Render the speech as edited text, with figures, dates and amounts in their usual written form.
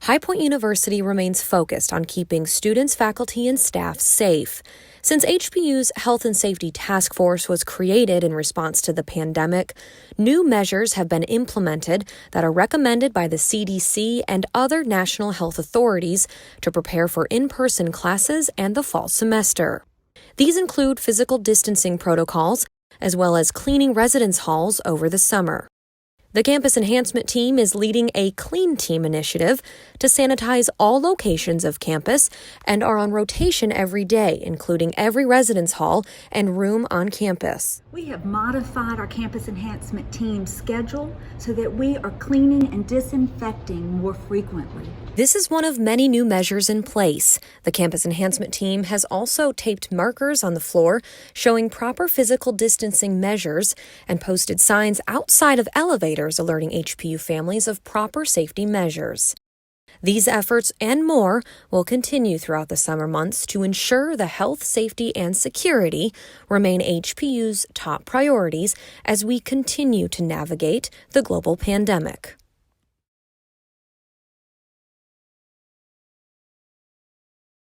High Point University remains focused on keeping students, faculty, and staff safe. Since HPU's Health and Safety Task Force was created in response to the pandemic, new measures have been implemented that are recommended by the CDC and other national health authorities to prepare for in-person classes and the fall semester. These include physical distancing protocols, as well as cleaning residence halls over the summer. The campus enhancement team is leading a Clean Team initiative to sanitize all locations of campus and are on rotation every day, including every residence hall and room on campus. We have modified our campus enhancement team's schedule so that we are cleaning and disinfecting more frequently. This is one of many new measures in place. The campus enhancement team has also taped markers on the floor showing proper physical distancing measures and posted signs outside of elevators alerting HPU families of proper safety measures. These efforts and more will continue throughout the summer months to ensure the health, safety, and security remain HPU's top priorities as we continue to navigate the global pandemic.